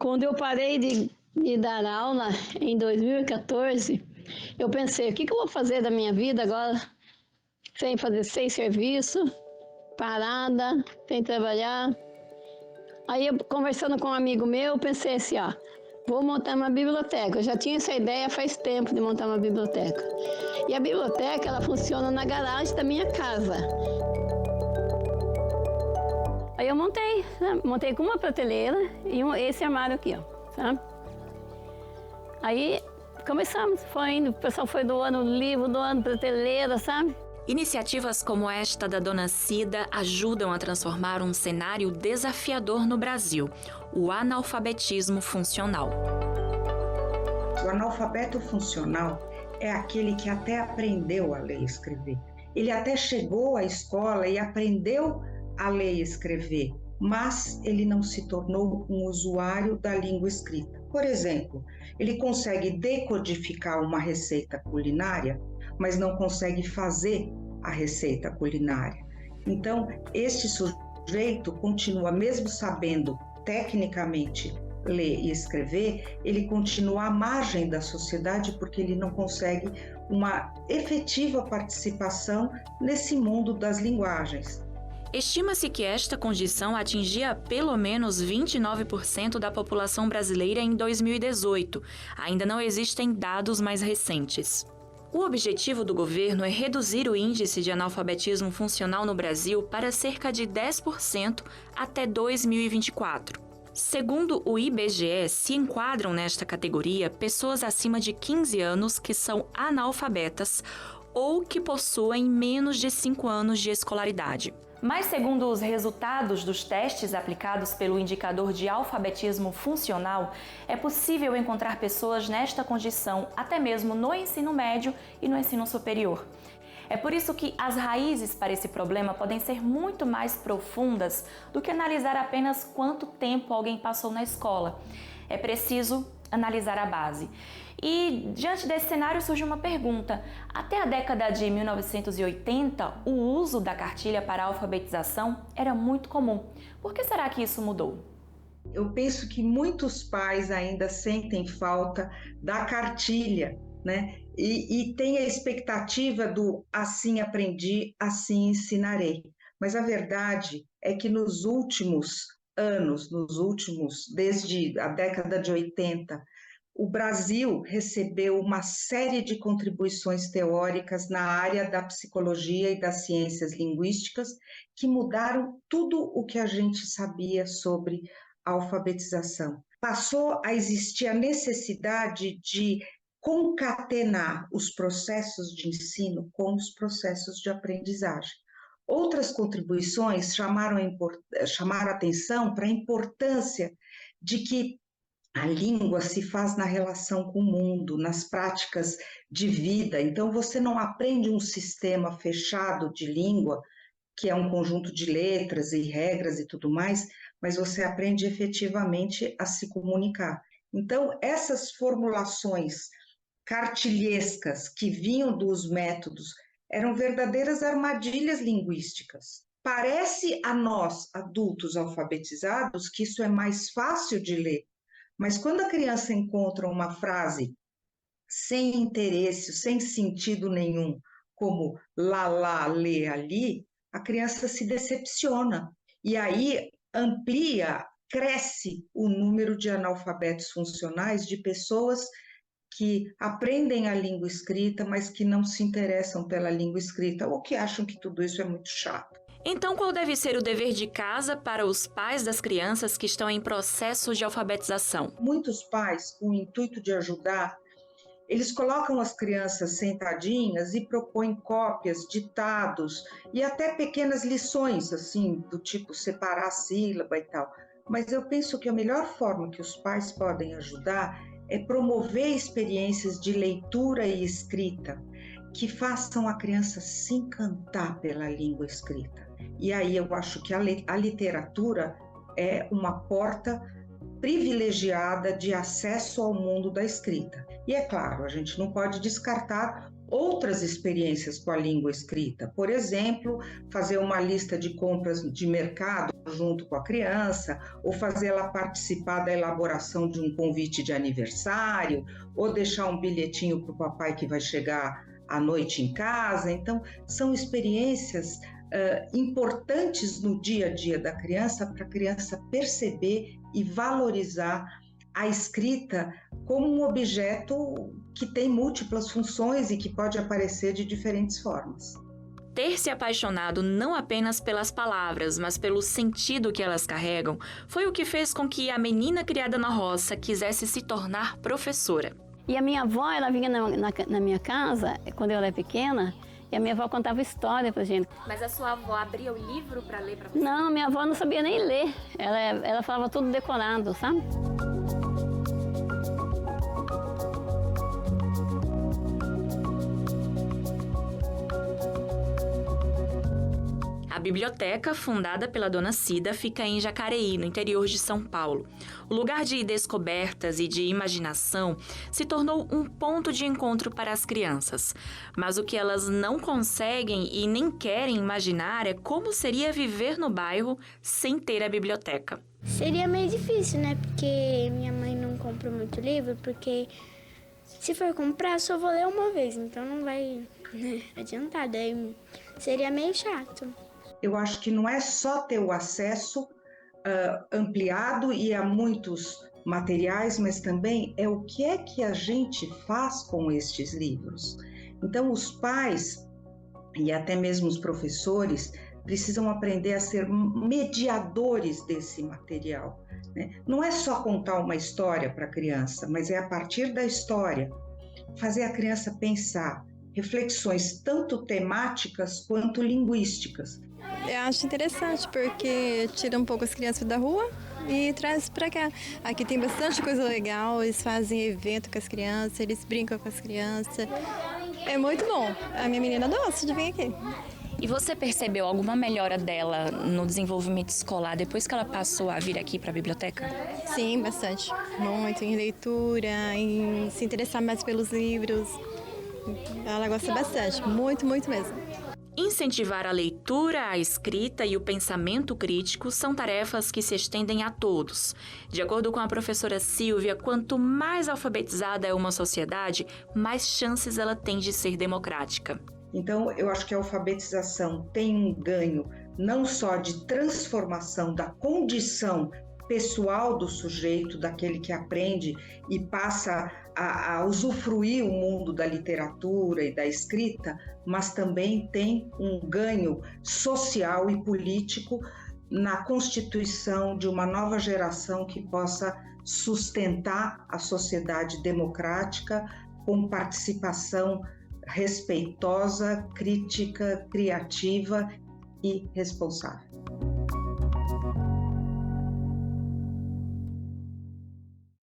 Quando eu parei de dar aula em 2014, eu pensei, o que eu vou fazer da minha vida agora, sem serviço, parada, sem trabalhar. Aí, eu, conversando com um amigo meu, pensei assim, ó, vou montar uma biblioteca. Eu já tinha essa ideia faz tempo de montar uma biblioteca. E a biblioteca, ela funciona na garagem da minha casa. Aí eu montei com uma prateleira e esse armário aqui, ó, sabe? Aí começamos, foi indo, o pessoal foi doando livro, doando prateleira, sabe? Iniciativas como esta da Dona Cida ajudam a transformar um cenário desafiador no Brasil, o analfabetismo funcional. O analfabeto funcional é aquele que até aprendeu a ler e escrever. Ele até chegou à escola e aprendeu a ler e escrever, mas ele não se tornou um usuário da língua escrita. Por exemplo, ele consegue decodificar uma receita culinária, mas não consegue fazer a receita culinária. Então, este sujeito continua, mesmo sabendo tecnicamente ler e escrever, ele continua à margem da sociedade porque ele não consegue uma efetiva participação nesse mundo das linguagens. Estima-se que esta condição atingia pelo menos 29% da população brasileira em 2018. Ainda não existem dados mais recentes. O objetivo do governo é reduzir o índice de analfabetismo funcional no Brasil para cerca de 10% até 2024. Segundo o IBGE, se enquadram nesta categoria pessoas acima de 15 anos que são analfabetas ou que possuem menos de 5 anos de escolaridade. Mas, segundo os resultados dos testes aplicados pelo indicador de alfabetismo funcional, é possível encontrar pessoas nesta condição até mesmo no ensino médio e no ensino superior. É por isso que as raízes para esse problema podem ser muito mais profundas do que analisar apenas quanto tempo alguém passou na escola. É preciso analisar a base. E, diante desse cenário, surge uma pergunta. Até a década de 1980, o uso da cartilha para a alfabetização era muito comum. Por que será que isso mudou? Eu penso que muitos pais ainda sentem falta da cartilha, né? E tem a expectativa do assim aprendi, assim ensinarei. Mas a verdade é que nos últimos anos, desde a década de 80, o Brasil recebeu uma série de contribuições teóricas na área da psicologia e das ciências linguísticas que mudaram tudo o que a gente sabia sobre a alfabetização. Passou a existir a necessidade de concatenar os processos de ensino com os processos de aprendizagem. Outras contribuições chamaram a atenção para a importância de que a língua se faz na relação com o mundo, nas práticas de vida. Então, você não aprende um sistema fechado de língua, que é um conjunto de letras e regras e tudo mais, mas você aprende efetivamente a se comunicar. Então, essas formulações cartilhescas que vinham dos métodos eram verdadeiras armadilhas linguísticas. Parece a nós, adultos alfabetizados, que isso é mais fácil de ler, mas quando a criança encontra uma frase sem interesse, sem sentido nenhum, como lá, lê, ali, a criança se decepciona. E aí cresce o número de analfabetos funcionais, de pessoas que aprendem a língua escrita, mas que não se interessam pela língua escrita, ou que acham que tudo isso é muito chato. Então, qual deve ser o dever de casa para os pais das crianças que estão em processo de alfabetização? Muitos pais, com o intuito de ajudar, eles colocam as crianças sentadinhas e propõem cópias, ditados e até pequenas lições, assim, do tipo separar a sílaba e tal. Mas eu penso que a melhor forma que os pais podem ajudar é promover experiências de leitura e escrita que façam a criança se encantar pela língua escrita. E aí eu acho que a literatura é uma porta privilegiada de acesso ao mundo da escrita. E é claro, a gente não pode descartar outras experiências com a língua escrita. Por exemplo, fazer uma lista de compras de mercado junto com a criança, ou fazer ela participar da elaboração de um convite de aniversário, ou deixar um bilhetinho para o papai que vai chegar à noite em casa. Então, são experiências importantes no dia a dia da criança, para a criança perceber e valorizar a escrita como um objeto que tem múltiplas funções e que pode aparecer de diferentes formas. Ter se apaixonado não apenas pelas palavras, mas pelo sentido que elas carregam, foi o que fez com que a menina criada na roça quisesse se tornar professora. E a minha avó, ela vinha na minha casa, quando eu era pequena, e a minha avó contava história pra gente. Mas a sua avó abria o livro para ler para você? Não, minha avó não sabia nem ler. Ela falava tudo decorado, sabe? A biblioteca, fundada pela Dona Cida, fica em Jacareí, no interior de São Paulo. O lugar de descobertas e de imaginação se tornou um ponto de encontro para as crianças. Mas o que elas não conseguem e nem querem imaginar é como seria viver no bairro sem ter a biblioteca. Seria meio difícil, né? Porque minha mãe não compra muito livro, porque se for comprar, só vou ler uma vez, então não vai adiantar, daí seria meio chato. Eu acho que não é só ter o acesso ampliado e a muitos materiais, mas também é o que é que a gente faz com estes livros. Então, os pais e até mesmo os professores precisam aprender a ser mediadores desse material, né? Não é só contar uma história para a criança, mas é a partir da história fazer a criança pensar reflexões tanto temáticas quanto linguísticas. Eu acho interessante porque tira um pouco as crianças da rua e traz para cá. Aqui tem bastante coisa legal, eles fazem evento com as crianças, eles brincam com as crianças. É muito bom. A minha menina gosta de vir aqui. E você percebeu alguma melhora dela no desenvolvimento escolar depois que ela passou a vir aqui para a biblioteca? Sim, bastante. Muito em leitura, em se interessar mais pelos livros. Ela gosta bastante, muito, muito mesmo. Incentivar a leitura, a escrita e o pensamento crítico são tarefas que se estendem a todos. De acordo com a professora Silvia, quanto mais alfabetizada é uma sociedade, mais chances ela tem de ser democrática. Então, eu acho que a alfabetização tem um ganho não só de transformação da condição pessoal do sujeito, daquele que aprende e passa a usufruir o mundo da literatura e da escrita, mas também tem um ganho social e político na constituição de uma nova geração que possa sustentar a sociedade democrática com participação respeitosa, crítica, criativa e responsável.